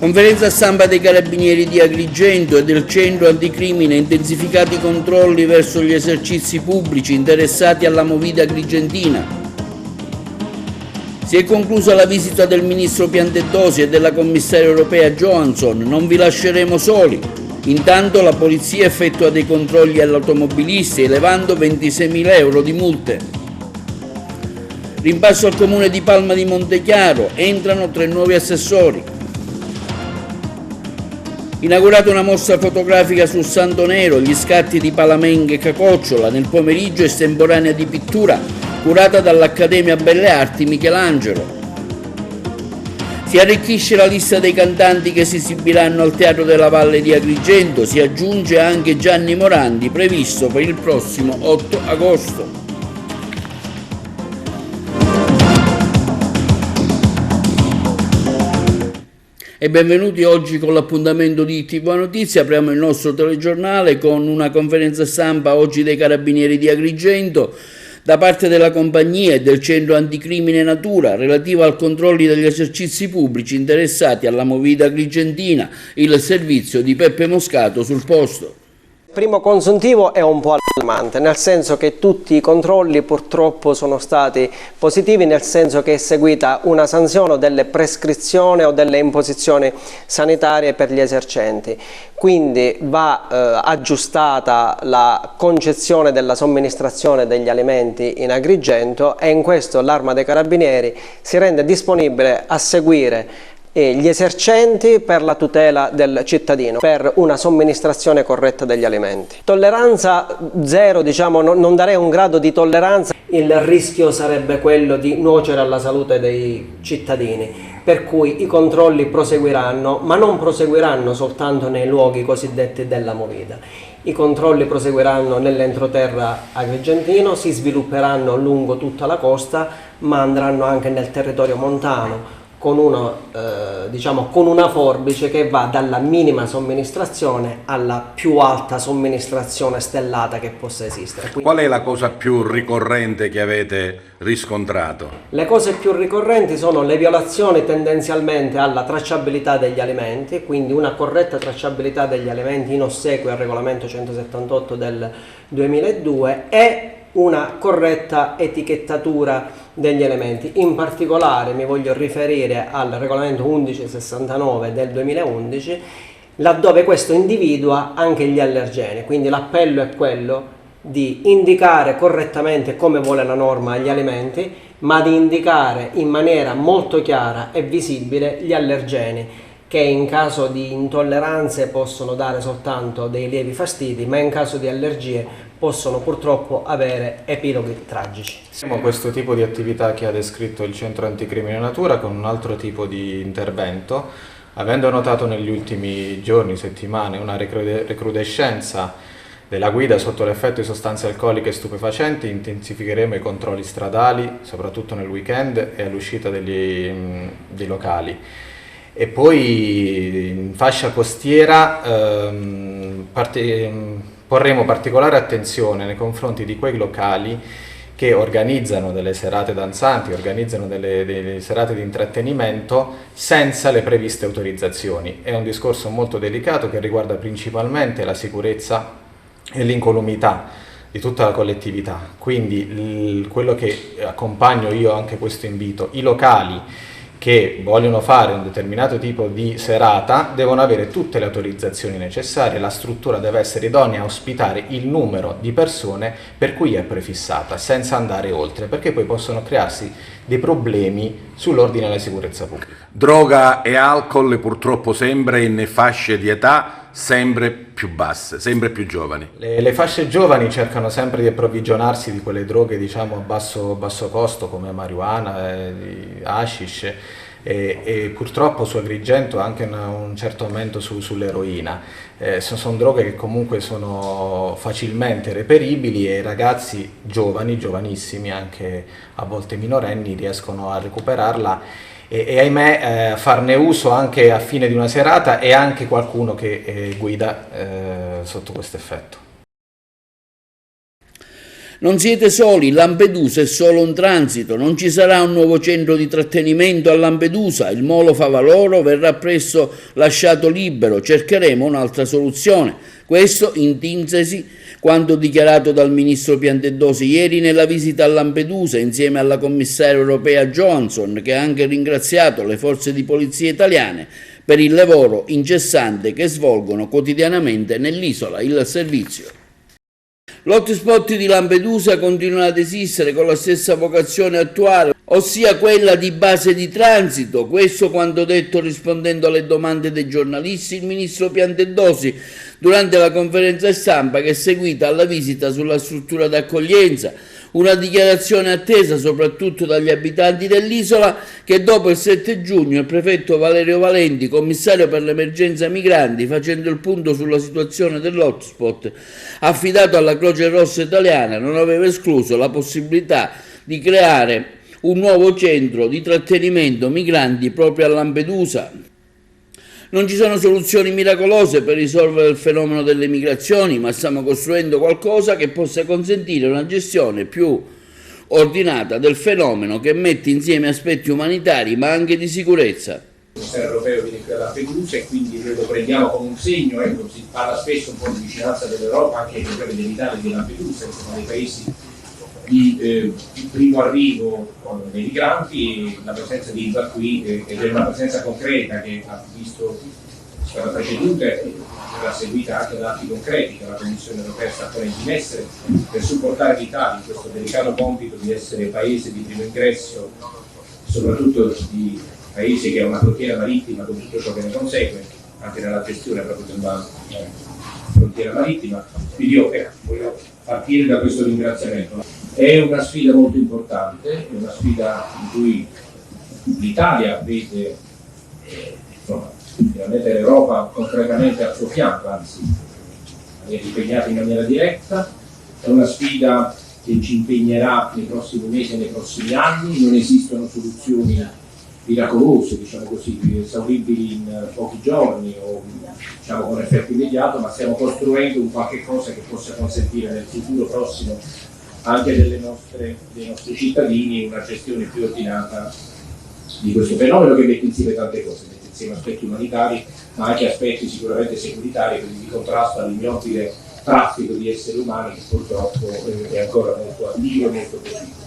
Conferenza stampa dei Carabinieri di Agrigento e del Centro Anticrimine, intensificati i controlli verso gli esercizi pubblici interessati alla movida agrigentina. Si è conclusa la visita del ministro Piantedosi e della commissaria europea Johansson. Non vi lasceremo soli. Intanto la polizia effettua dei controlli agli automobilisti, elevando 26.000 euro di multe. Rimpasso al comune di Palma di Montechiaro, entrano 3 nuovi assessori. Inaugurata una mostra fotografica sul Santo Nero, gli scatti di Palamenghe e Cacocciola, nel pomeriggio estemporanea di pittura, curata dall'Accademia Belle Arti Michelangelo. Si arricchisce la lista dei cantanti che si esibiranno al Teatro della Valle di Agrigento, si aggiunge anche Gianni Morandi, previsto per il prossimo 8 agosto. E benvenuti oggi con l'appuntamento di TV Notizie. Apriamo il nostro telegiornale con una conferenza stampa oggi dei Carabinieri di Agrigento da parte della compagnia e del Centro Anticrimine Natura relativa al controllo degli esercizi pubblici interessati alla movida agrigentina, il servizio di Peppe Moscato sul posto. Il primo consuntivo è un po' allarmante, nel senso che tutti i controlli purtroppo sono stati positivi, nel senso che è seguita una sanzione o delle prescrizioni o delle imposizioni sanitarie per gli esercenti. Quindi va aggiustata la concezione della somministrazione degli alimenti in Agrigento e in questo l'Arma dei Carabinieri si rende disponibile a seguire gli esercenti per la tutela del cittadino, per una somministrazione corretta degli alimenti. Tolleranza zero, diciamo, non darei un grado di tolleranza, il rischio sarebbe quello di nuocere alla salute dei cittadini, per cui i controlli proseguiranno, ma non proseguiranno soltanto nei luoghi cosiddetti della movida. I controlli proseguiranno nell'entroterra agrigentino, si svilupperanno lungo tutta la costa, ma andranno anche nel territorio montano, con una forbice che va dalla minima somministrazione alla più alta somministrazione stellata che possa esistere. Qual è la cosa più ricorrente che avete riscontrato? Le cose più ricorrenti sono le violazioni tendenzialmente alla tracciabilità degli alimenti, quindi una corretta tracciabilità degli alimenti in ossequio al regolamento 178 del 2002 e una corretta etichettatura degli elementi. In particolare mi voglio riferire al regolamento 1169 del 2011, laddove questo individua anche gli allergeni, quindi l'appello è quello di indicare correttamente come vuole la norma gli alimenti, ma di indicare in maniera molto chiara e visibile gli allergeni, che in caso di intolleranze possono dare soltanto dei lievi fastidi, ma in caso di allergie possono purtroppo avere epiloghi tragici. Siamo questo tipo di attività che ha descritto il Centro Anticrimine Natura con un altro tipo di intervento, avendo notato negli ultimi giorni, settimane, una recrudescenza della guida sotto l'effetto di sostanze alcoliche e stupefacenti, intensificheremo i controlli stradali, soprattutto nel weekend e all'uscita dei locali. E poi in fascia costiera porremo particolare attenzione nei confronti di quei locali che organizzano delle serate danzanti, organizzano delle serate di intrattenimento senza le previste autorizzazioni. È un discorso molto delicato che riguarda principalmente la sicurezza e l'incolumità di tutta la collettività. Quindi quello che accompagno io anche questo invito, i locali che vogliono fare un determinato tipo di serata devono avere tutte le autorizzazioni necessarie, la struttura deve essere idonea a ospitare il numero di persone per cui è prefissata, senza andare oltre, perché poi possono crearsi dei problemi sull'ordine e la sicurezza pubblica. Droga e alcol purtroppo sempre in fasce di età sempre più basse, sempre più giovani. Le fasce giovani cercano sempre di approvvigionarsi di quelle droghe, diciamo, a basso costo, come marijuana, hashish, e purtroppo su Agrigento anche un certo aumento sull'eroina. Sono droghe che comunque sono facilmente reperibili e i ragazzi giovani, giovanissimi, anche a volte minorenni, riescono a recuperarla e ahimè farne uso anche a fine di una serata, e anche qualcuno che guida sotto questo effetto. Non siete soli, Lampedusa è solo un transito, non ci sarà un nuovo centro di trattenimento a Lampedusa, il molo Favaloro verrà presto lasciato libero, cercheremo un'altra soluzione. Questo in sintesi quanto dichiarato dal ministro Piantedosi ieri nella visita a Lampedusa insieme alla commissaria europea Johansson, che ha anche ringraziato le forze di polizia italiane per il lavoro incessante che svolgono quotidianamente nell'isola, il servizio. L'hotspot di Lampedusa continua ad esistere con la stessa vocazione attuale, ossia quella di base di transito, questo quanto detto rispondendo alle domande dei giornalisti il ministro Piantedosi durante la conferenza stampa che è seguita alla visita sulla struttura d'accoglienza, una dichiarazione attesa soprattutto dagli abitanti dell'isola che dopo il 7 giugno il prefetto Valerio Valenti, commissario per l'emergenza migranti, facendo il punto sulla situazione dell'hotspot affidato alla Croce Rossa italiana, non aveva escluso la possibilità di creare un nuovo centro di trattenimento migranti proprio a Lampedusa. Non ci sono soluzioni miracolose per risolvere il fenomeno delle migrazioni, ma stiamo costruendo qualcosa che possa consentire una gestione più ordinata del fenomeno che mette insieme aspetti umanitari ma anche di sicurezza. Il Ministero europeo viene qui a Lampedusa e quindi noi lo prendiamo come un segno, si parla spesso un po' di vicinanza dell'Europa anche ai problemi dell'Italia e di Lampedusa, che sono dei paesi di primo arrivo dei migranti, la presenza di ILVA qui ed è una presenza concreta che ha visto la preceduta e verrà seguita anche da atti concreti che la Commissione europea sta ponendo in essere per supportare l'Italia in questo delicato compito di essere paese di primo ingresso, soprattutto di paese che ha una frontiera marittima con tutto ciò che ne consegue, anche nella gestione proprio della frontiera marittima. Quindi io voglio partire da questo ringraziamento. È una sfida molto importante, è una sfida in cui l'Italia vede finalmente l'Europa concretamente al suo fianco, anzi è impegnata in maniera diretta, è una sfida che ci impegnerà nei prossimi mesi e nei prossimi anni, non esistono soluzioni miracolose, diciamo così, esauribili in pochi giorni o diciamo con effetto immediato, ma stiamo costruendo un qualche cosa che possa consentire nel futuro prossimo anche dei nostri cittadini una gestione più ordinata di questo fenomeno che mette insieme tante cose, mette insieme aspetti umanitari ma anche aspetti sicuramente securitari, quindi di contrasto all'ignobile traffico di esseri umani che purtroppo è ancora molto attivo e molto positivo.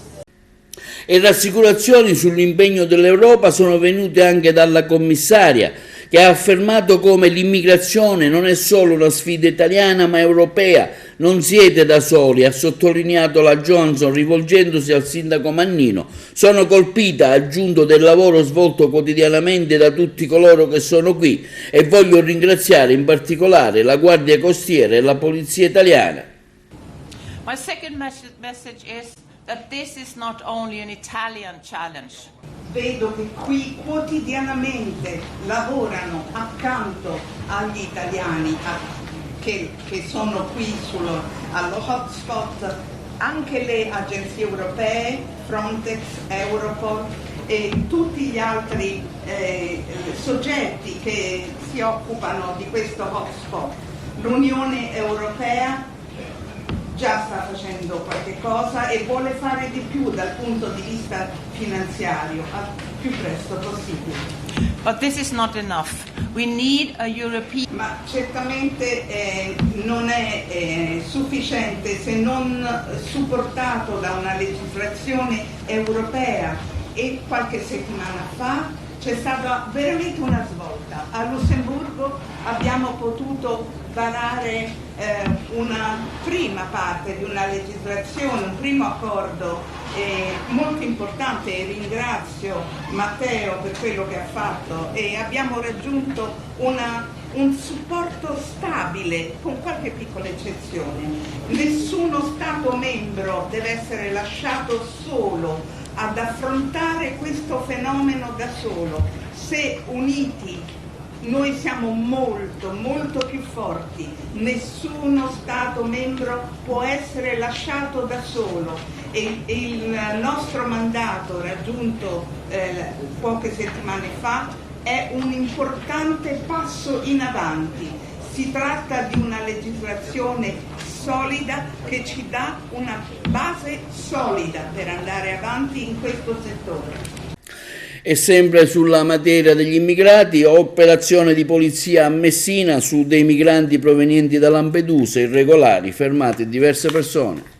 E rassicurazioni sull'impegno dell'Europa sono venute anche dalla commissaria, che ha affermato come l'immigrazione non è solo una sfida italiana ma europea, non siete da soli, ha sottolineato la Johansson rivolgendosi al sindaco Mannino. Sono colpita, ha aggiunto, del lavoro svolto quotidianamente da tutti coloro che sono qui e voglio ringraziare in particolare la Guardia Costiera e la Polizia Italiana. My second message is that this is not only an Italian challenge. Vedo che qui quotidianamente lavorano accanto agli italiani che sono qui allo hotspot anche le agenzie europee, Frontex, Europol e tutti gli altri soggetti che si occupano di questo hotspot. L'Unione Europea già sta facendo qualche cosa e vuole fare di più dal punto di vista finanziario al più presto possibile. But this is not enough. We need a European... Ma certamente non è sufficiente se non supportato da una legislazione europea e qualche settimana fa c'è stata veramente una svolta. A Lussemburgo abbiamo potuto varare una prima parte di una legislazione, un primo accordo molto importante e ringrazio Matteo per quello che ha fatto e abbiamo raggiunto un supporto stabile con qualche piccola eccezione. Nessuno Stato membro deve essere lasciato solo ad affrontare questo fenomeno da solo. Se uniti noi siamo molto più forti, nessuno Stato membro può essere lasciato da solo e il nostro mandato raggiunto poche settimane fa è un importante passo in avanti. Si tratta di una legislazione solida che ci dà una base solida per andare avanti in questo settore. E sempre sulla materia degli immigrati, operazione di polizia a Messina su dei migranti provenienti da Lampedusa, irregolari, fermate diverse persone.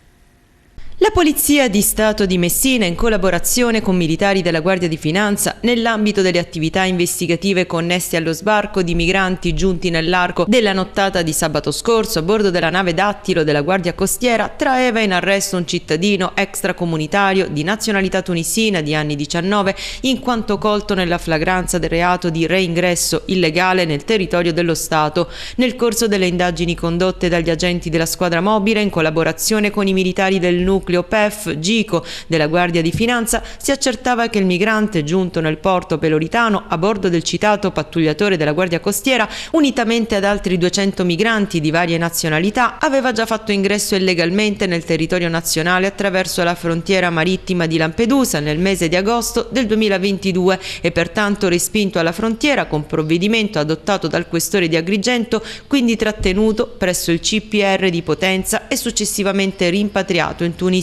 La Polizia di Stato di Messina, in collaborazione con militari della Guardia di Finanza, nell'ambito delle attività investigative connesse allo sbarco di migranti giunti nell'arco della nottata di sabato scorso a bordo della nave Dattilo della Guardia Costiera, traeva in arresto un cittadino extracomunitario di nazionalità tunisina di anni 19, in quanto colto nella flagranza del reato di reingresso illegale nel territorio dello Stato. Nel corso delle indagini condotte dagli agenti della squadra mobile, in collaborazione con i militari del nucleo PEF GICO della Guardia di Finanza, si accertava che il migrante giunto nel porto peloritano a bordo del citato pattugliatore della Guardia Costiera, unitamente ad altri 200 migranti di varie nazionalità, aveva già fatto ingresso illegalmente nel territorio nazionale attraverso la frontiera marittima di Lampedusa nel mese di agosto del 2022 e pertanto respinto alla frontiera con provvedimento adottato dal questore di Agrigento, quindi trattenuto presso il CPR di Potenza e successivamente rimpatriato in Tunisia.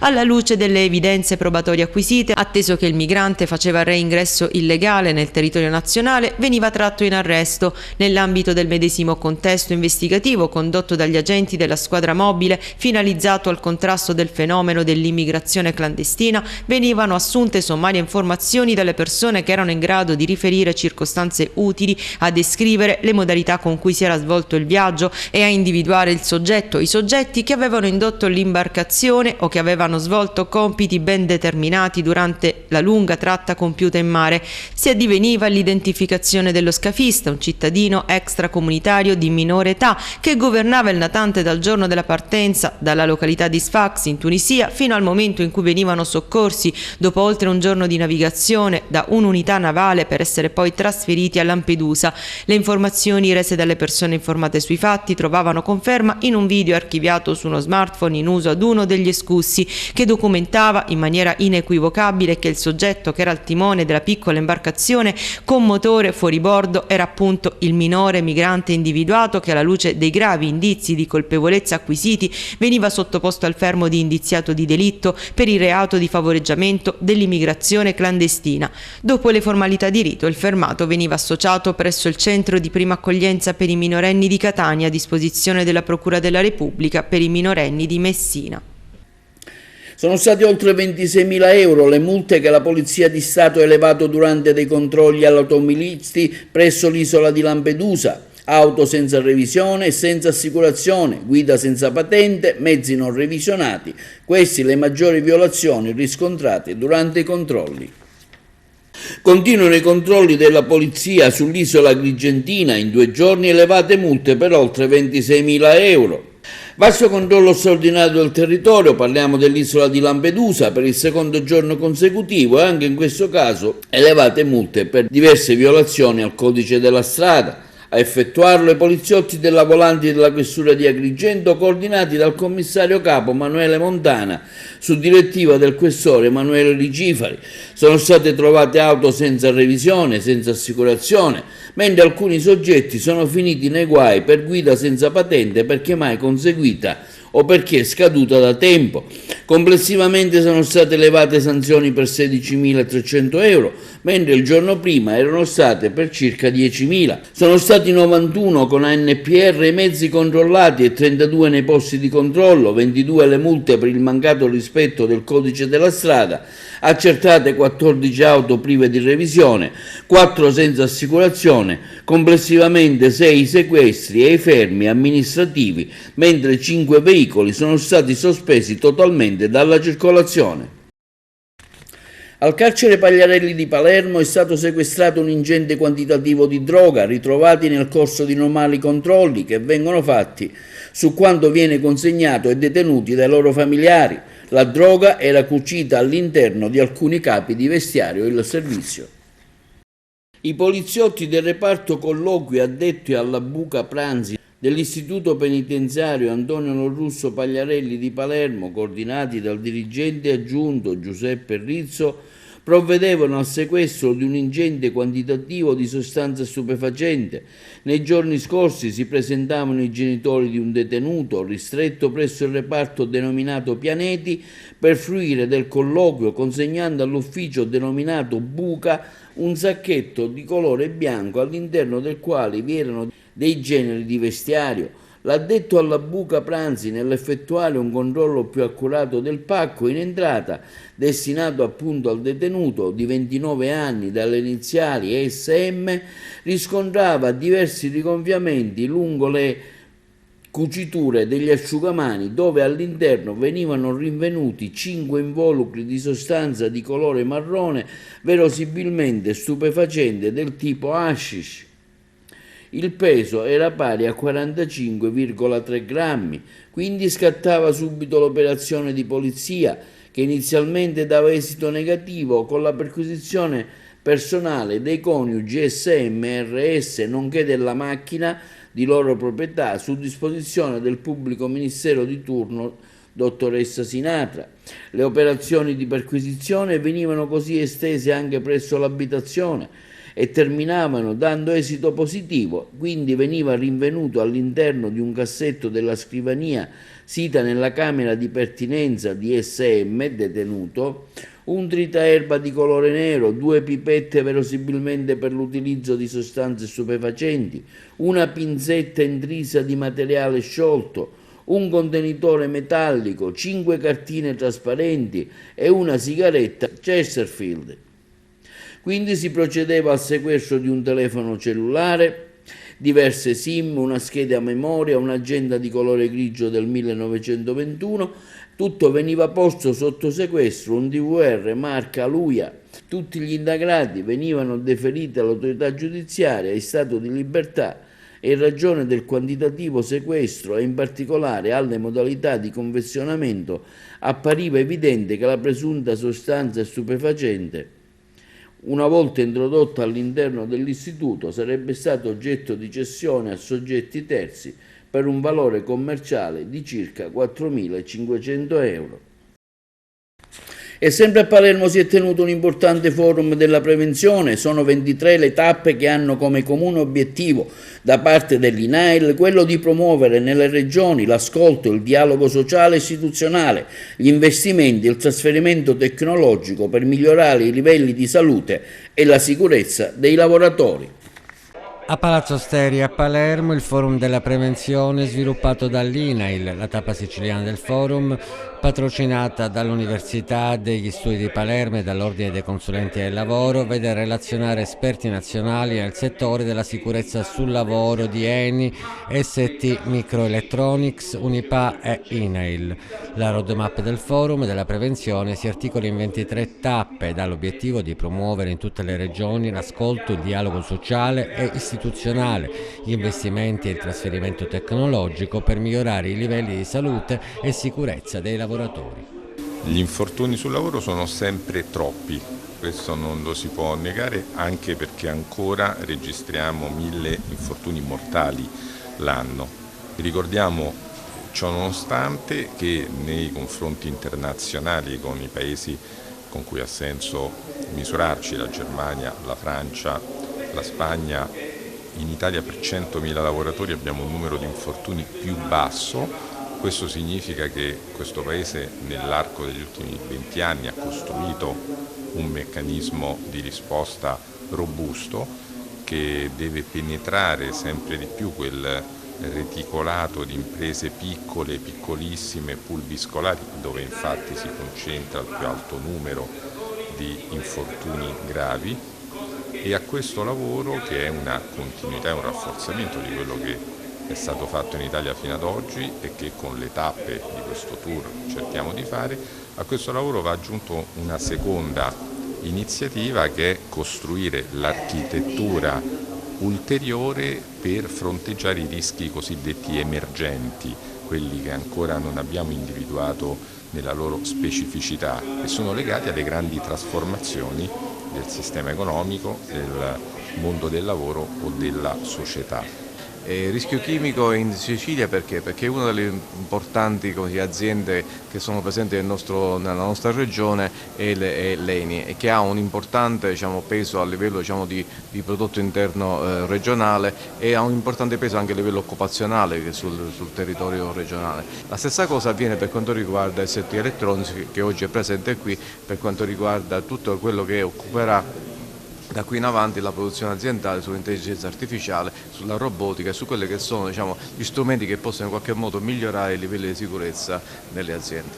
Alla luce delle evidenze probatorie acquisite, atteso che il migrante faceva reingresso illegale nel territorio nazionale, veniva tratto in arresto. Nell'ambito del medesimo contesto investigativo condotto dagli agenti della squadra mobile finalizzato al contrasto del fenomeno dell'immigrazione clandestina, venivano assunte sommarie informazioni dalle persone che erano in grado di riferire circostanze utili a descrivere le modalità con cui si era svolto il viaggio e a individuare il soggetto, i soggetti che avevano indotto l'imbarcazione o che avevano svolto compiti ben determinati durante la lunga tratta compiuta in mare. Si addiveniva all'identificazione dello scafista, un cittadino extracomunitario di minore età che governava il natante dal giorno della partenza dalla località di Sfax in Tunisia fino al momento in cui venivano soccorsi dopo oltre un giorno di navigazione da un'unità navale per essere poi trasferiti a Lampedusa. Le informazioni rese dalle persone informate sui fatti trovavano conferma in un video archiviato su uno smartphone in uso ad uno degli escussi, che documentava in maniera inequivocabile che il soggetto che era al timone della piccola imbarcazione con motore fuoribordo era appunto il minore migrante individuato che, alla luce dei gravi indizi di colpevolezza acquisiti, veniva sottoposto al fermo di indiziato di delitto per il reato di favoreggiamento dell'immigrazione clandestina. Dopo le formalità di rito, il fermato veniva associato presso il centro di prima accoglienza per i minorenni di Catania a disposizione della Procura della Repubblica per i minorenni di Messina. Sono stati oltre 26.000 euro le multe che la Polizia di Stato ha elevato durante dei controlli all'automobilisti presso l'isola di Lampedusa. Auto senza revisione e senza assicurazione, guida senza patente, mezzi non revisionati. Queste le maggiori violazioni riscontrate durante i controlli. Continuano i controlli della polizia sull'isola agrigentina, in 2 giorni elevate multe per oltre 26.000 euro. Vasto controllo straordinario del territorio, parliamo dell'isola di Lampedusa per il secondo giorno consecutivo e anche in questo caso elevate multe per diverse violazioni al codice della strada. A effettuarlo i poliziotti della Volanti della Questura di Agrigento, coordinati dal commissario capo Emanuele Montana, su direttiva del questore Emanuele Rigifari. Sono state trovate auto senza revisione, senza assicurazione, mentre alcuni soggetti sono finiti nei guai per guida senza patente perché mai conseguita o perché è scaduta da tempo. Complessivamente sono state elevate sanzioni per 16.300 euro, mentre il giorno prima erano state per circa 10.000. Sono stati 91 con ANPR i mezzi controllati e 32 nei posti di controllo, 22 le multe per il mancato rispetto del codice della strada, accertate 14 auto prive di revisione, 4 senza assicurazione, complessivamente 6 sequestri e i fermi amministrativi, mentre 5 veicoli sono stati sospesi totalmente dalla circolazione. Al carcere Pagliarelli di Palermo è stato sequestrato un ingente quantitativo di droga, ritrovati nel corso di normali controlli che vengono fatti su quanto viene consegnato ai detenuti dai loro familiari. La droga era cucita all'interno di alcuni capi di vestiario del servizio. I poliziotti del reparto colloqui addetti alla buca pranzi dell'Istituto Penitenziario Antonio Norrusso Pagliarelli di Palermo, coordinati dal dirigente aggiunto Giuseppe Rizzo, provvedevano al sequestro di un ingente quantitativo di sostanza stupefacente. Nei giorni scorsi si presentavano i genitori di un detenuto ristretto presso il reparto denominato Pianeti per fruire del colloquio, consegnando all'ufficio denominato Buca un sacchetto di colore bianco all'interno del quale vi erano dei generi di vestiario. L'addetto alla Buca Pranzi, nell'effettuare un controllo più accurato del pacco in entrata, destinato appunto al detenuto di 29 anni dalle iniziali SM, riscontrava diversi rigonfiamenti lungo le cuciture degli asciugamani, dove all'interno venivano rinvenuti 5 involucri di sostanza di colore marrone, verosimilmente stupefacente del tipo hashish. Il peso era pari a 45,3 grammi, quindi scattava subito l'operazione di polizia, che inizialmente dava esito negativo con la perquisizione personale dei coniugi SM e RS, nonché della macchina di loro proprietà, su disposizione del pubblico ministero di turno, dottoressa Sinatra. Le operazioni di perquisizione venivano così estese anche presso l'abitazione e terminavano dando esito positivo, quindi veniva rinvenuto all'interno di un cassetto della scrivania sita nella camera di pertinenza di SM, detenuto, un tritaerba di colore nero, 2 pipette verosimilmente per l'utilizzo di sostanze stupefacenti, una pinzetta intrisa di materiale sciolto, un contenitore metallico, 5 cartine trasparenti e una sigaretta Chesterfield. Quindi si procedeva al sequestro di un telefono cellulare, diverse SIM, una scheda a memoria, un'agenda di colore grigio del 1921, tutto veniva posto sotto sequestro, un DVR marca Luia. Tutti gli indagati venivano deferiti all'autorità giudiziaria in stato di libertà e in ragione del quantitativo sequestro e in particolare alle modalità di confezionamento appariva evidente che la presunta sostanza stupefacente, una volta introdotta all'interno dell'istituto, sarebbe stato oggetto di cessione a soggetti terzi per un valore commerciale di circa 4.500 euro. E sempre a Palermo si è tenuto un importante forum della prevenzione. Sono 23 le tappe che hanno come comune obiettivo da parte dell'INAIL quello di promuovere nelle regioni l'ascolto, il dialogo sociale e istituzionale, gli investimenti e il trasferimento tecnologico per migliorare i livelli di salute e la sicurezza dei lavoratori. A Palazzo Steri a Palermo il forum della prevenzione sviluppato dall'INAIL, la tappa siciliana del forum, patrocinata dall'Università degli Studi di Palermo e dall'Ordine dei Consulenti del Lavoro, vede relazionare esperti nazionali nel settore della sicurezza sul lavoro di ENI, ST Microelectronics, Unipa e INAIL. La roadmap del forum della prevenzione si articola in 23 tappe ed ha l'obiettivo di promuovere in tutte le regioni l'ascolto, il dialogo sociale e istituzionale, gli investimenti e il trasferimento tecnologico per migliorare i livelli di salute e sicurezza dei lavoratori. Gli infortuni sul lavoro sono sempre troppi, questo non lo si può negare, anche perché ancora registriamo 1000 infortuni mortali l'anno. Ricordiamo ciò nonostante che nei confronti internazionali con i paesi con cui ha senso misurarci, la Germania, la Francia, la Spagna, in Italia per 100.000 lavoratori abbiamo un numero di infortuni più basso. Questo significa che questo Paese nell'arco degli ultimi 20 anni ha costruito un meccanismo di risposta robusto che deve penetrare sempre di più quel reticolato di imprese piccole, piccolissime, pulviscolari, dove infatti si concentra il più alto numero di infortuni gravi, e a questo lavoro, che è una continuità e un rafforzamento di quello che è stato fatto in Italia fino ad oggi e che con le tappe di questo tour cerchiamo di fare, a questo lavoro va aggiunto una seconda iniziativa, che è costruire l'architettura ulteriore per fronteggiare i rischi cosiddetti emergenti, quelli che ancora non abbiamo individuato nella loro specificità e sono legati alle grandi trasformazioni del sistema economico, del mondo del lavoro o della società. Rischio chimico in Sicilia perché? Perché è una delle importanti aziende che sono presenti nella nostra regione è l'ENI, e che ha un importante peso a livello di prodotto interno regionale, e ha un importante peso anche a livello occupazionale sul territorio regionale. La stessa cosa avviene per quanto riguarda i settori elettronici, che oggi è presente qui, per quanto riguarda tutto quello che occuperà da qui in avanti la produzione aziendale sull'intelligenza artificiale, sulla robotica e su quelli che sono gli strumenti che possono in qualche modo migliorare i livelli di sicurezza nelle aziende.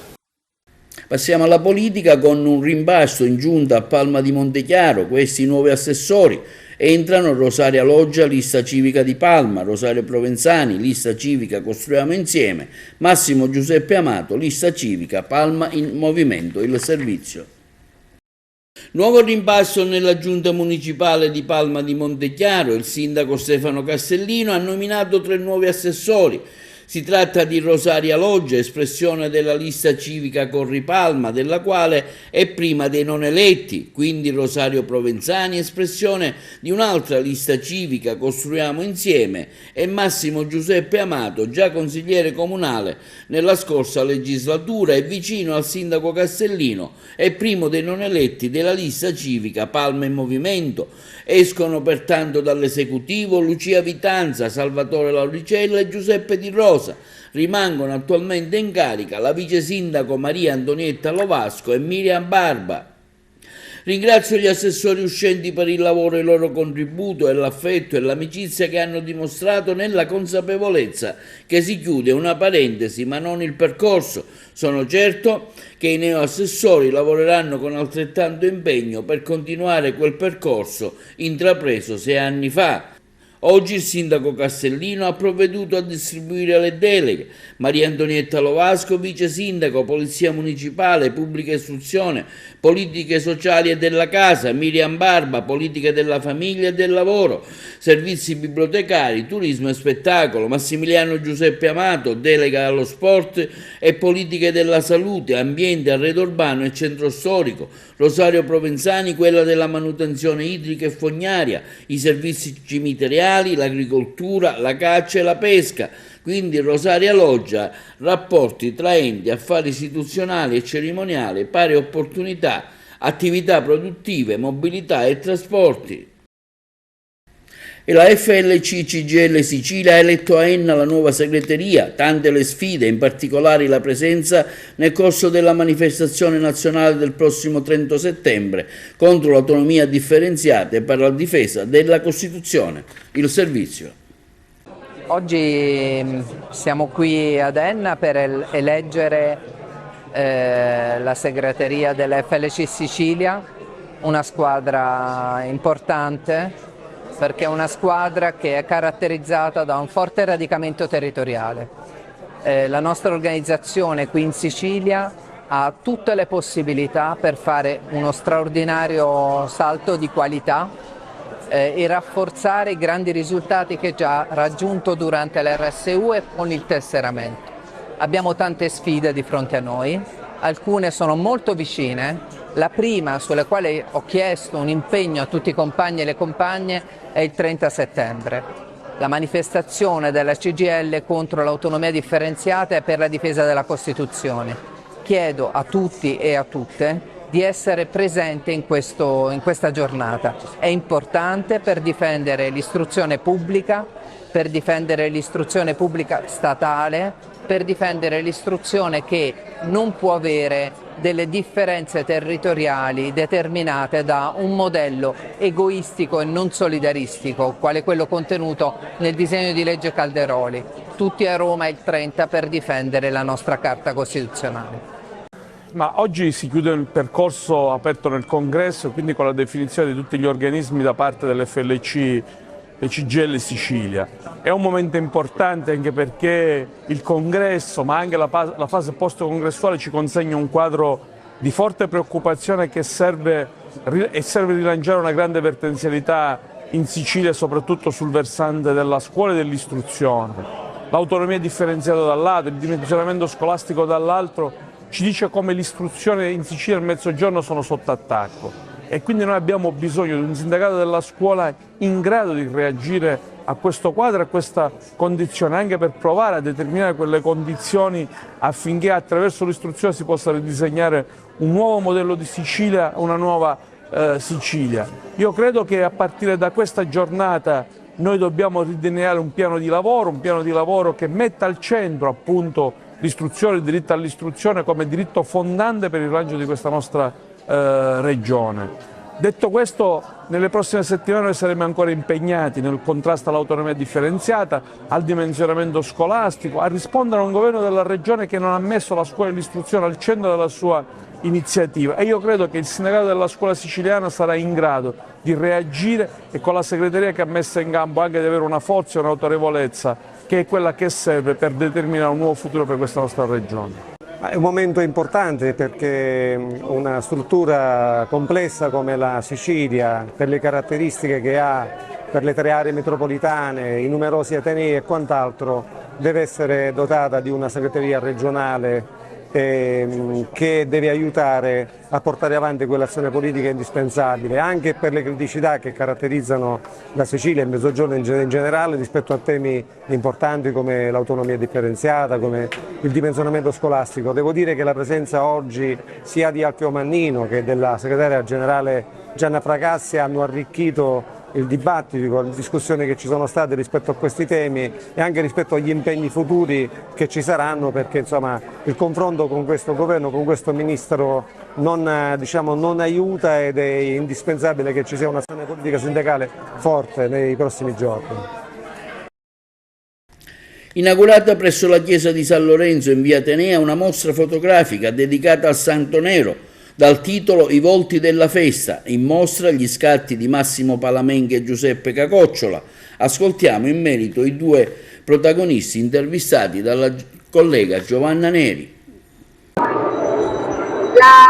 Passiamo alla politica con un rimbalzo in giunta a Palma di Montechiaro. Questi nuovi assessori entrano: Rosaria Loggia, lista civica di Palma; Rosario Provenzani, lista civica Costruiamo Insieme; Massimo Giuseppe Amato, lista civica Palma in Movimento. Il servizio. Nuovo rimpasso nella giunta municipale di Palma di Montechiaro. Il sindaco Stefano Castellino ha nominato 3 nuovi assessori. Si tratta di Rosaria Loggia, espressione della lista civica Corri Palma, della quale è prima dei non eletti, quindi Rosario Provenzani, espressione di un'altra lista civica Costruiamo Insieme, e Massimo Giuseppe Amato, già consigliere comunale nella scorsa legislatura e vicino al sindaco Castellino, è primo dei non eletti della lista civica Palma in Movimento. Escono pertanto dall'esecutivo Lucia Vitanza, Salvatore Lauricella e Giuseppe Di Rosa. Rimangono attualmente in carica la vice sindaco Maria Antonietta Lovasco e Miriam Barba. Ringrazio gli assessori uscenti per il lavoro e il loro contributo e l'affetto e l'amicizia che hanno dimostrato, nella consapevolezza che si chiude una parentesi ma non il percorso. Sono certo che i neoassessori lavoreranno con altrettanto impegno per continuare quel percorso intrapreso 6 anni fa. Oggi il sindaco Castellino ha provveduto a distribuire le deleghe: Maria Antonietta Lovasco, vice sindaco, Polizia Municipale, Pubblica Istruzione, Politiche Sociali e della Casa; Miriam Barba, Politiche della Famiglia e del Lavoro, Servizi Bibliotecari, Turismo e Spettacolo; Massimiliano Giuseppe Amato, delega allo sport e Politiche della Salute, Ambiente, Arredo Urbano e Centro Storico; Rosario Provenzani, quella della manutenzione idrica e fognaria, i servizi cimiteriali, l'agricoltura, la caccia e la pesca. Quindi Rosaria Loggia, rapporti tra enti, affari istituzionali e cerimoniali, pari opportunità, attività produttive, mobilità e trasporti. E la FLC CGIL Sicilia ha eletto a Enna la nuova segreteria. Tante le sfide, in particolare la presenza nel corso della manifestazione nazionale del prossimo 30 settembre contro l'autonomia differenziata e per la difesa della Costituzione. Il servizio. Oggi siamo qui ad Enna per eleggere la segreteria della FLC Sicilia, una squadra importante, perché è una squadra che è caratterizzata da un forte radicamento territoriale. La nostra organizzazione qui in Sicilia ha tutte le possibilità per fare uno straordinario salto di qualità e rafforzare i grandi risultati che già ha raggiunto durante l'RSU e con il tesseramento. Abbiamo tante sfide di fronte a noi, alcune sono molto vicine. La prima, sulla quale ho chiesto un impegno a tutti i compagni e le compagne, è il 30 settembre. La manifestazione della CGIL contro l'autonomia differenziata e per la difesa della Costituzione. Chiedo a tutti e a tutte di essere presente in questa giornata. È importante per difendere l'istruzione pubblica, per difendere l'istruzione pubblica statale, per difendere l'istruzione che non può avere delle differenze territoriali determinate da un modello egoistico e non solidaristico, quale quello contenuto nel disegno di legge Calderoli. Tutti a Roma il 30 per difendere la nostra Carta Costituzionale. Ma oggi si chiude il percorso aperto nel Congresso, quindi con la definizione di tutti gli organismi da parte dell'FLC e CGIL Sicilia. È un momento importante anche perché il Congresso, ma anche la fase post-congressuale, ci consegna un quadro di forte preoccupazione che serve rilanciare una grande vertenzialità in Sicilia, soprattutto sul versante della scuola e dell'istruzione. L'autonomia differenziata da un lato, il dimensionamento scolastico dall'altro, ci dice come l'istruzione in Sicilia e il Mezzogiorno sono sotto attacco, e quindi noi abbiamo bisogno di un sindacato della scuola in grado di reagire a questo quadro, a questa condizione, anche per provare a determinare quelle condizioni affinché attraverso l'istruzione si possa ridisegnare un nuovo modello di Sicilia, una nuova Sicilia. Io credo che a partire da questa giornata noi dobbiamo ridelineare un piano di lavoro che metta al centro appunto l'istruzione, il diritto all'istruzione come diritto fondante per il rilancio di questa nostra regione. Detto questo, nelle prossime settimane noi saremo ancora impegnati nel contrasto all'autonomia differenziata, al dimensionamento scolastico, a rispondere a un governo della regione che non ha messo la scuola e l'istruzione al centro della sua iniziativa, e io credo che il sindacato della scuola siciliana sarà in grado di reagire e con la segreteria che ha messo in campo anche di avere una forza e un'autorevolezza che è quella che serve per determinare un nuovo futuro per questa nostra regione. È un momento importante perché una struttura complessa come la Sicilia, per le caratteristiche che ha, per le 3 aree metropolitane, i numerosi atenei e quant'altro, deve essere dotata di una segreteria regionale che deve aiutare a portare avanti quell'azione politica indispensabile, anche per le criticità che caratterizzano la Sicilia e il Mezzogiorno in generale rispetto a temi importanti come l'autonomia differenziata, come il dimensionamento scolastico. Devo dire che la presenza oggi sia di Alfio Mannino che della segretaria generale Gianna Fracassi hanno arricchito il dibattito, le discussioni che ci sono state rispetto a questi temi e anche rispetto agli impegni futuri che ci saranno, perché insomma il confronto con questo governo, con questo ministro non aiuta, ed è indispensabile che ci sia un'azione politica sindacale forte nei prossimi giorni. Inaugurata presso la chiesa di San Lorenzo in via Atenea una mostra fotografica dedicata al Santo Nero, dal titolo I volti della festa, in mostra gli scatti di Massimo Palamenghe e Giuseppe Cacocciola. Ascoltiamo in merito i 2 protagonisti intervistati dalla collega Giovanna Neri. La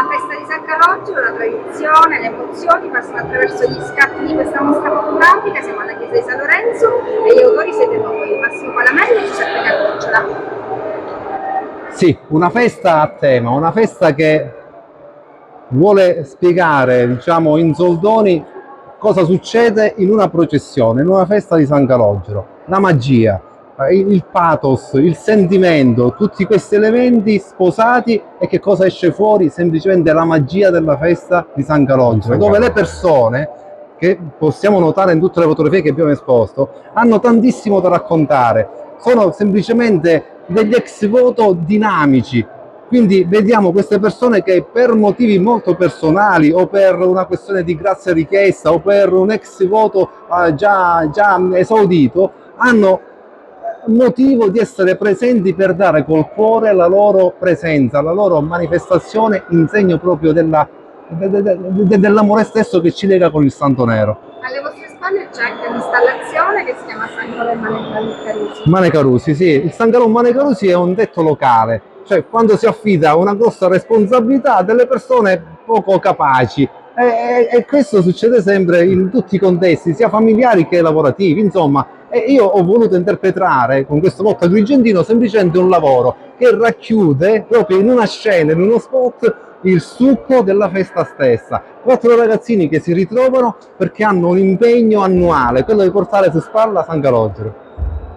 festa di San Calogero, la tradizione, le emozioni passano attraverso gli scatti di questa mostra fotografica. Siamo alla chiesa di San Lorenzo e gli autori siete voi, Massimo Palamenghe e Giuseppe Cacocciola. Sì, una festa a tema, una festa che vuole spiegare, diciamo, in soldoni cosa succede in una processione, in una festa di San Calogero. La magia, il pathos, il sentimento, tutti questi elementi sposati, e che cosa esce fuori? Semplicemente la magia della festa di San Calogero, dove le persone, che possiamo notare in tutte le fotografie che abbiamo esposto, hanno tantissimo da raccontare, sono semplicemente degli ex voto dinamici. Quindi vediamo queste persone che per motivi molto personali o per una questione di grazia richiesta o per un ex voto già esaudito hanno motivo di essere presenti per dare col cuore la loro presenza, la loro manifestazione in segno proprio dell'amore stesso che ci lega con il Santo Nero. Alle vostre spalle c'è anche un'installazione che si chiama San Calò Manecarusi. Manecarusi, sì. Il San Calò Manecarusi è un detto locale. Cioè, quando si affida una grossa responsabilità a delle persone poco capaci, e questo succede sempre in tutti i contesti, sia familiari che lavorativi, insomma. E io ho voluto interpretare con questo motto agrigentino semplicemente un lavoro che racchiude proprio in una scena, in uno spot, il succo della festa stessa. 4 ragazzini che si ritrovano perché hanno un impegno annuale, quello di portare su spalla San Calogero.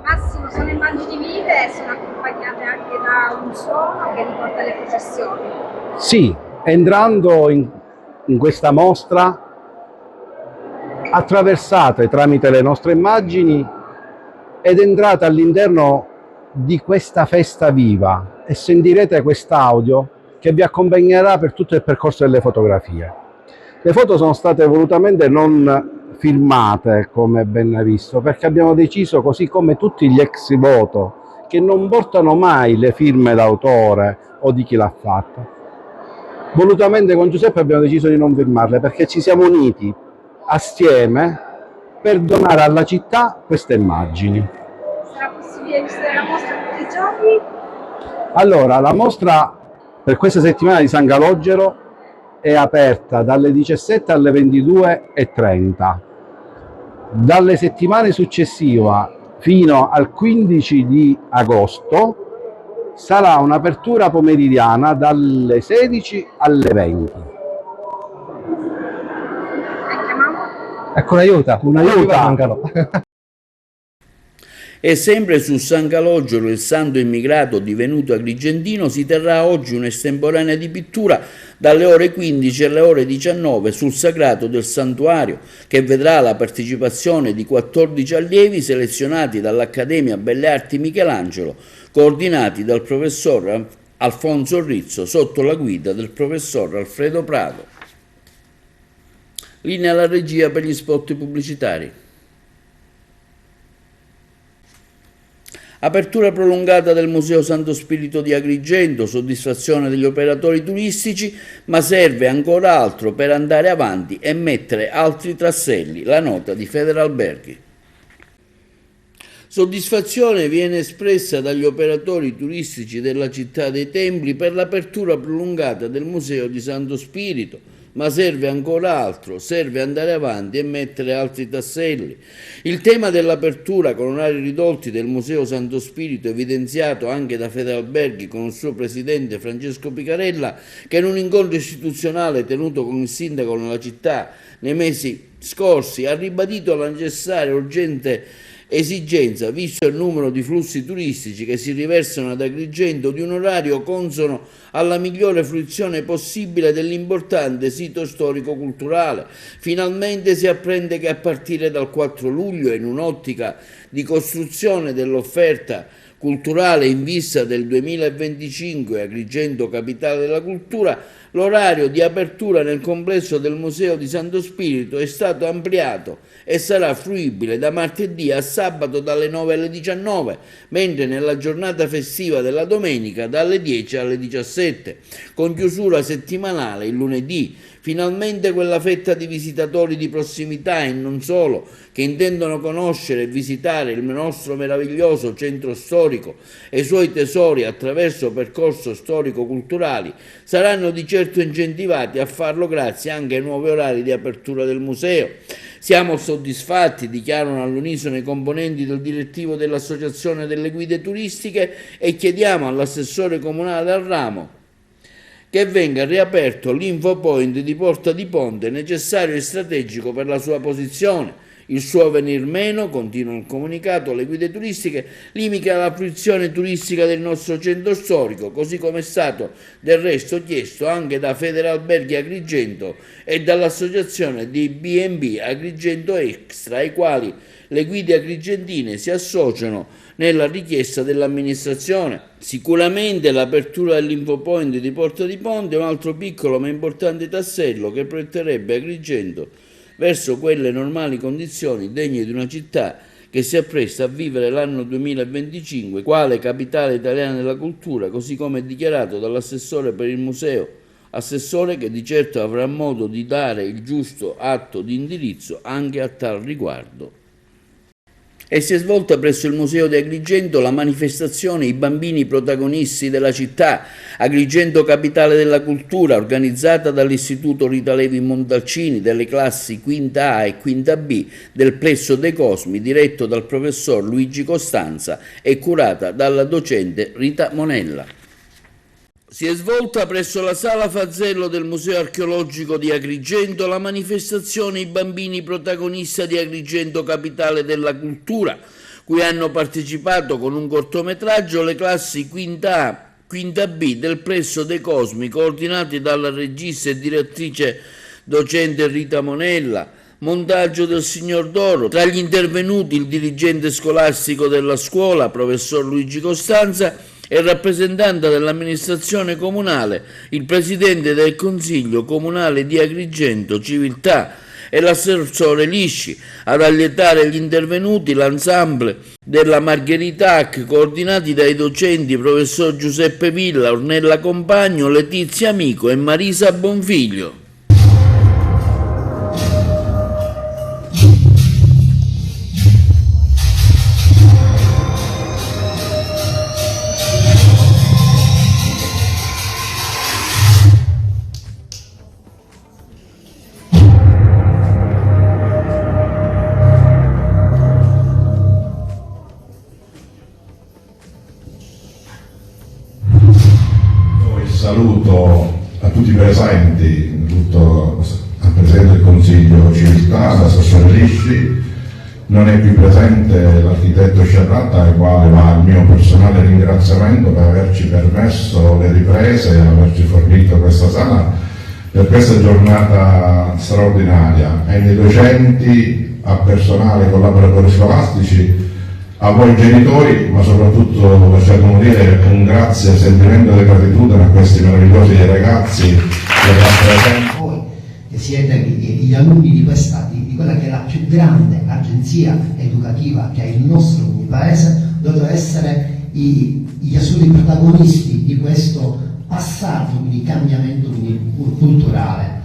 Massimo, sono immagini vive e sono accompagnate anche da un suono che riporta le processioni. Sì, entrando in questa mostra, attraversate tramite le nostre immagini ed entrate all'interno di questa festa viva e sentirete quest'audio che vi accompagnerà per tutto il percorso delle fotografie. Le foto sono state volutamente non filmate, come ben visto, perché abbiamo deciso, così come tutti gli ex voto, che non portano mai le firme d'autore o di chi l'ha fatto. Volutamente con Giuseppe abbiamo deciso di non firmarle perché ci siamo uniti assieme per donare alla città queste immagini. Sarà possibile visitare la mostra tutti i giorni? Allora, la mostra per questa settimana di San Calogero è aperta dalle 17 alle 22:30. Dalle settimane successive fino al 15 di agosto sarà un'apertura pomeridiana dalle 16 alle 20. Ecco, un aiuto. E sempre su San Calogero, il santo immigrato divenuto agrigentino, si terrà oggi un'estemporanea di pittura dalle ore 15 alle ore 19 sul sagrato del santuario, che vedrà la partecipazione di 14 allievi selezionati dall'Accademia Belle Arti Michelangelo, coordinati dal professor Alfonso Rizzo sotto la guida del professor Alfredo Prado. Linea alla regia per gli spot pubblicitari. Apertura prolungata del Museo Santo Spirito di Agrigento, soddisfazione degli operatori turistici, ma serve ancora altro per andare avanti e mettere altri tasselli. La nota di Federalberghi. Soddisfazione viene espressa dagli operatori turistici della città dei Templi per l'apertura prolungata del Museo di Santo Spirito, ma serve ancora altro, serve andare avanti e mettere altri tasselli. Il tema dell'apertura con orari ridotti del Museo Santo Spirito, evidenziato anche da Federalberghi con il suo presidente Francesco Picarella, che in un incontro istituzionale tenuto con il sindaco nella città nei mesi scorsi ha ribadito la necessaria e urgente esigenza, visto il numero di flussi turistici che si riversano ad Agrigento, di un orario consono alla migliore fruizione possibile dell'importante sito storico-culturale. Finalmente si apprende che a partire dal 4 luglio, in un'ottica di costruzione dell'offerta culturale in vista del 2025 Agrigento Capitale della Cultura, l'orario di apertura nel complesso del Museo di Santo Spirito è stato ampliato e sarà fruibile da martedì a sabato dalle 9 alle 19, mentre nella giornata festiva della domenica dalle 10 alle 17, con chiusura settimanale il lunedì. Finalmente quella fetta di visitatori di prossimità e non solo, che intendono conoscere e visitare il nostro meraviglioso centro storico e i suoi tesori attraverso percorsi storico-culturali, saranno di certo incentivati a farlo grazie anche ai nuovi orari di apertura del museo. Siamo soddisfatti, dichiarano all'unisono i componenti del direttivo dell'Associazione delle Guide Turistiche, e chiediamo all'assessore comunale al ramo che venga riaperto l'Infopoint di Porta di Ponte, necessario e strategico per la sua posizione. Il suo venir meno, continua il comunicato, le guide turistiche limita la fruizione turistica del nostro centro storico, così come è stato del resto chiesto anche da Federalberghi Agrigento e dall'associazione di B&B Agrigento Extra, ai quali le guide agrigentine si associano nella richiesta dell'amministrazione. Sicuramente l'apertura dell'Infopoint di Porta di Ponte è un altro piccolo ma importante tassello che proietterebbe Agrigento verso quelle normali condizioni degne di una città che si appresta a vivere l'anno 2025 quale capitale italiana della cultura, così come dichiarato dall'assessore per il museo, assessore che di certo avrà modo di dare il giusto atto di indirizzo anche a tal riguardo. E si è svolta presso il Museo di Agrigento la manifestazione I bambini protagonisti della città, Agrigento Capitale della Cultura, organizzata dall'Istituto Rita Levi Montalcini delle classi quinta A e quinta B del Plesso dei Cosmi, diretto dal professor Luigi Costanza e curata dalla docente Rita Monella. Si è svolta presso la Sala Fazzello del Museo Archeologico di Agrigento la manifestazione I bambini protagonisti di Agrigento Capitale della Cultura, cui hanno partecipato con un cortometraggio le classi quinta A, quinta B del Plesso dei Cosmi, coordinati dalla regista e direttrice docente Rita Monella. Montaggio del Signor Doro. Tra gli intervenuti il dirigente scolastico della scuola, professor Luigi Costanza, e il rappresentante dell'amministrazione comunale, il presidente del Consiglio Comunale di Agrigento Civiltà e l'assessore Lisci. Ad allietare gli intervenuti l'ensemble della Margheritac, coordinati dai docenti professor Giuseppe Villa, Ornella Compagno, Letizia Amico e Marisa Bonfiglio. Saluto a tutti i presenti, al Presidente del Consiglio Civiltà, all'assessore Lisci Non è qui presente l'architetto Sciarratta, al quale va il mio personale ringraziamento per averci permesso le riprese e averci fornito questa sala per questa giornata straordinaria. E ai docenti, a personale, collaboratori scolastici, a voi genitori, ma soprattutto lasciatemi dire un grazie, sentimento di gratitudine a questi meravigliosi ragazzi che rappresentano. Voi che siete gli alunni di quella che è la più grande agenzia educativa che ha il nostro paese, dovete essere gli assoluti protagonisti di questo passaggio di cambiamento culturale.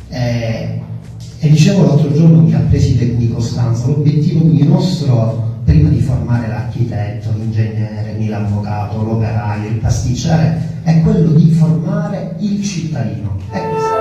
E dicevo l'altro giorno che al preside di Costanza, l'obiettivo nostro, prima di formare l'architetto, l'ingegnere, l'avvocato, l'operaio, il pasticcere, è quello di formare il cittadino. È questo.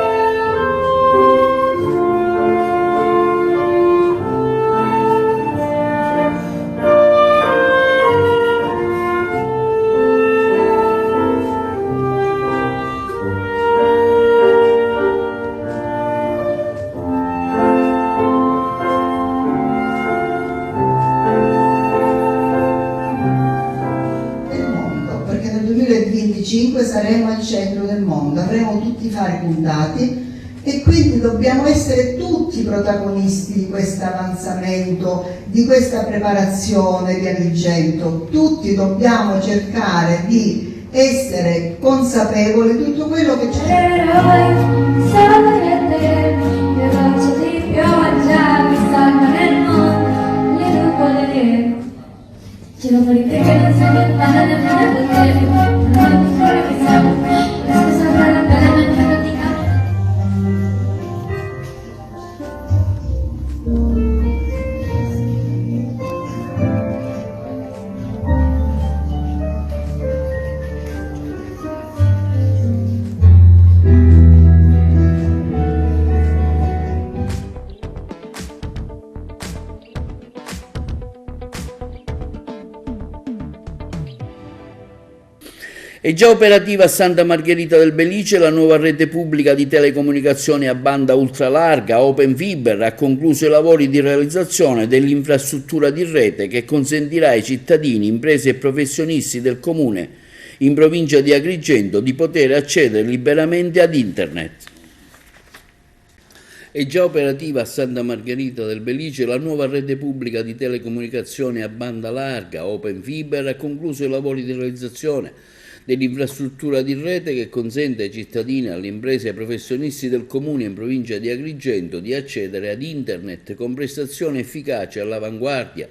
Saremo al centro del mondo, avremo tutti i fari puntati e quindi dobbiamo essere tutti protagonisti di questo avanzamento, di questa preparazione di Agrigento. Tutti dobbiamo cercare di essere consapevoli di tutto quello che c'è. È già operativa a Santa Margherita del Belice la nuova rete pubblica di telecomunicazioni a banda ultralarga. Open Fiber ha concluso i lavori di realizzazione dell'infrastruttura di rete che consentirà ai cittadini, imprese e professionisti del comune in provincia di Agrigento di poter accedere liberamente ad Internet. È già operativa a Santa Margherita del Belice la nuova rete pubblica di telecomunicazioni a banda larga. Open Fiber ha concluso i lavori di realizzazione dell'infrastruttura di rete che consente ai cittadini, alle imprese e ai professionisti del comune in provincia di Agrigento di accedere ad Internet con prestazioni efficaci e all'avanguardia.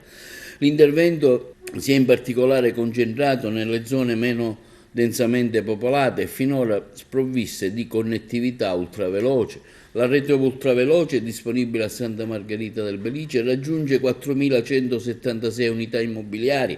L'intervento si è in particolare concentrato nelle zone meno densamente popolate e finora sprovviste di connettività ultraveloce. La rete ultraveloce disponibile a Santa Margherita del Belice raggiunge 4.176 unità immobiliari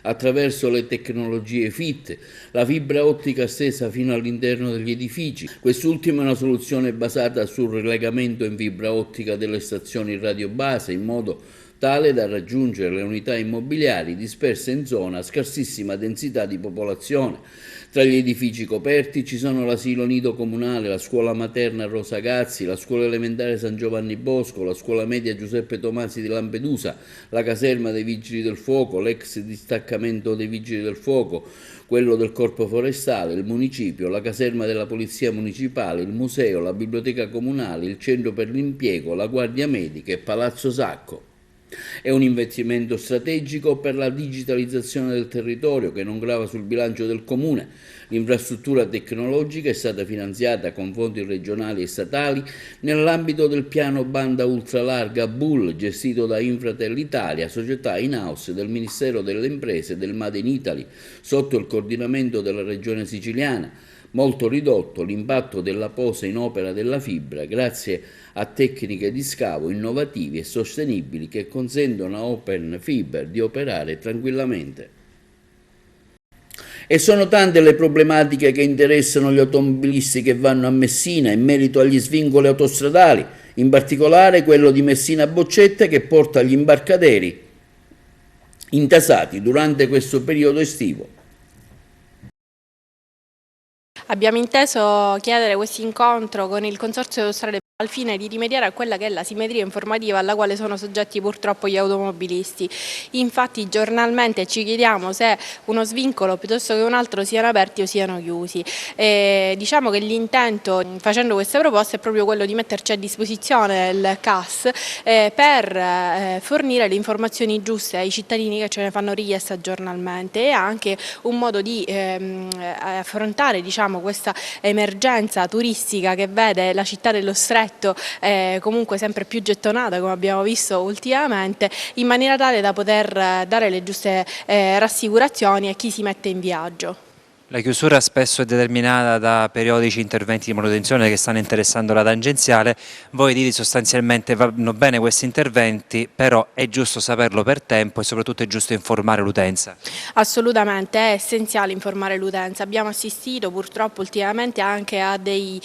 attraverso le tecnologie FIT, la fibra ottica stesa fino all'interno degli edifici. Quest'ultima è una soluzione basata sul rilegamento in fibra ottica delle stazioni radiobase in modo tale da raggiungere le unità immobiliari disperse in zona a scarsissima densità di popolazione. Tra gli edifici coperti ci sono l'asilo nido comunale, la scuola materna Rosa Gazzi, la scuola elementare San Giovanni Bosco, la scuola media Giuseppe Tomasi di Lampedusa, la caserma dei Vigili del Fuoco, l'ex distaccamento dei Vigili del Fuoco, quello del Corpo Forestale, il municipio, la caserma della Polizia Municipale, il museo, la biblioteca comunale, il centro per l'impiego, la Guardia Medica e Palazzo Sacco. È un investimento strategico per la digitalizzazione del territorio che non grava sul bilancio del comune. L'infrastruttura tecnologica è stata finanziata con fondi regionali e statali nell'ambito del piano banda ultralarga BUL gestito da Infratel Italia, società in-house del Ministero delle Imprese e del Made in Italy, sotto il coordinamento della Regione Siciliana. Molto ridotto l'impatto della posa in opera della fibra grazie a tecniche di scavo innovativi e sostenibili che consentono a Open Fiber di operare tranquillamente. E sono tante le problematiche che interessano gli automobilisti che vanno a Messina in merito agli svincoli autostradali, in particolare quello di Messina Boccette che porta gli imbarcaderi intasati durante questo periodo estivo. Abbiamo inteso chiedere questo incontro con il Consorzio Autostrade al fine di rimediare a quella che è l'asimmetria informativa alla quale sono soggetti purtroppo gli automobilisti. Infatti giornalmente ci chiediamo se uno svincolo piuttosto che un altro siano aperti o siano chiusi. Diciamo che l'intento facendo queste proposte è proprio quello di metterci a disposizione il CAS per fornire le informazioni giuste ai cittadini che ce ne fanno richiesta giornalmente, e anche un modo di affrontare, diciamo, questa emergenza turistica che vede la città dello Stretto comunque sempre più gettonata, come abbiamo visto ultimamente, in maniera tale da poter dare le giuste rassicurazioni a chi si mette in viaggio. La chiusura spesso è determinata da periodici interventi di manutenzione che stanno interessando la tangenziale. Voi dite sostanzialmente vanno bene questi interventi, però è giusto saperlo per tempo e soprattutto è giusto informare l'utenza. Assolutamente, è essenziale informare l'utenza. Abbiamo assistito purtroppo ultimamente anche a degli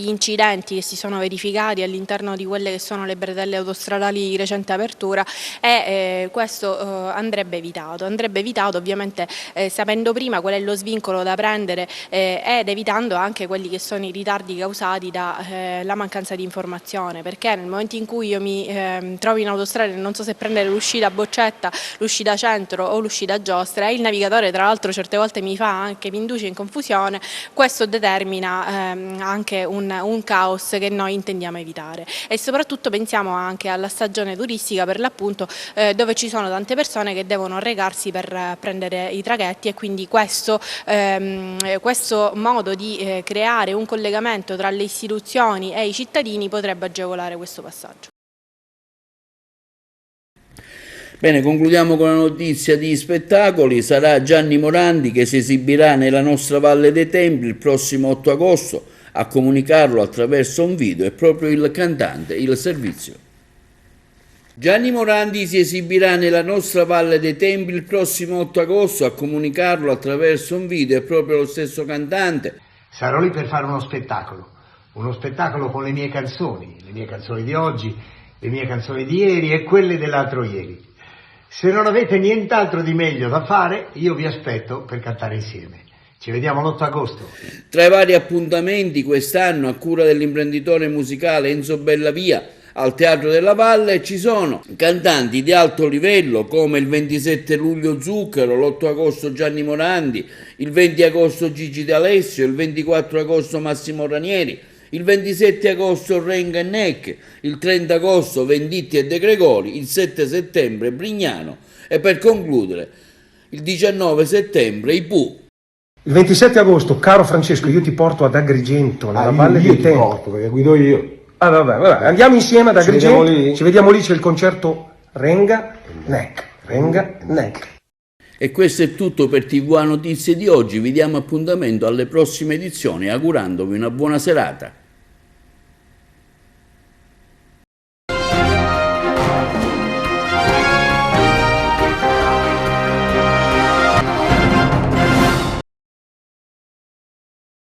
incidenti che si sono verificati all'interno di quelle che sono le bretelle autostradali di recente apertura, e questo andrebbe evitato ovviamente sapendo prima qual è lo svincolo da prendere ed evitando anche quelli che sono i ritardi causati dalla mancanza di informazione, perché nel momento in cui io mi trovo in autostrada e non so se prendere l'uscita Boccetta, l'uscita Centro o l'uscita Giostra, e il navigatore tra l'altro certe volte mi induce in confusione, questo determina anche un caos che noi intendiamo evitare. E soprattutto pensiamo anche alla stagione turistica, per l'appunto, dove ci sono tante persone che devono recarsi per prendere i traghetti, e quindi questo modo di creare un collegamento tra le istituzioni e i cittadini potrebbe agevolare questo passaggio. Bene, concludiamo con la notizia di spettacoli. Sarà Gianni Morandi che si esibirà nella nostra Valle dei Templi il prossimo 8 agosto. A comunicarlo attraverso un video è proprio il cantante Il Servizio. Gianni Morandi si esibirà nella nostra Valle dei Templi il prossimo 8 agosto, a comunicarlo attraverso un video è proprio lo stesso cantante. Sarò lì per fare uno spettacolo con le mie canzoni di oggi, le mie canzoni di ieri e quelle dell'altro ieri. Se non avete nient'altro di meglio da fare, io vi aspetto per cantare insieme. Ci vediamo l'8 agosto. Tra i vari appuntamenti quest'anno, a cura dell'imprenditore musicale Enzo Bellavia, al Teatro della Valle ci sono cantanti di alto livello come il 27 luglio Zucchero, l'8 agosto Gianni Morandi, il 20 agosto Gigi D'Alessio, il 24 agosto Massimo Ranieri, il 27 agosto Renga e Neck, il 30 agosto Venditti e De Gregori, il 7 settembre Brignano e per concludere il 19 settembre i Pooh. Il 27 agosto, caro Francesco, io ti porto ad Agrigento, nella Valle dei Templi. Porto, perché guido io. Vabbè. Andiamo insieme ad Agrigento, ci vediamo lì, c'è il concerto Renga, Neck. E questo è tutto per TV A Notizie di oggi, vi diamo appuntamento alle prossime edizioni augurandovi una buona serata.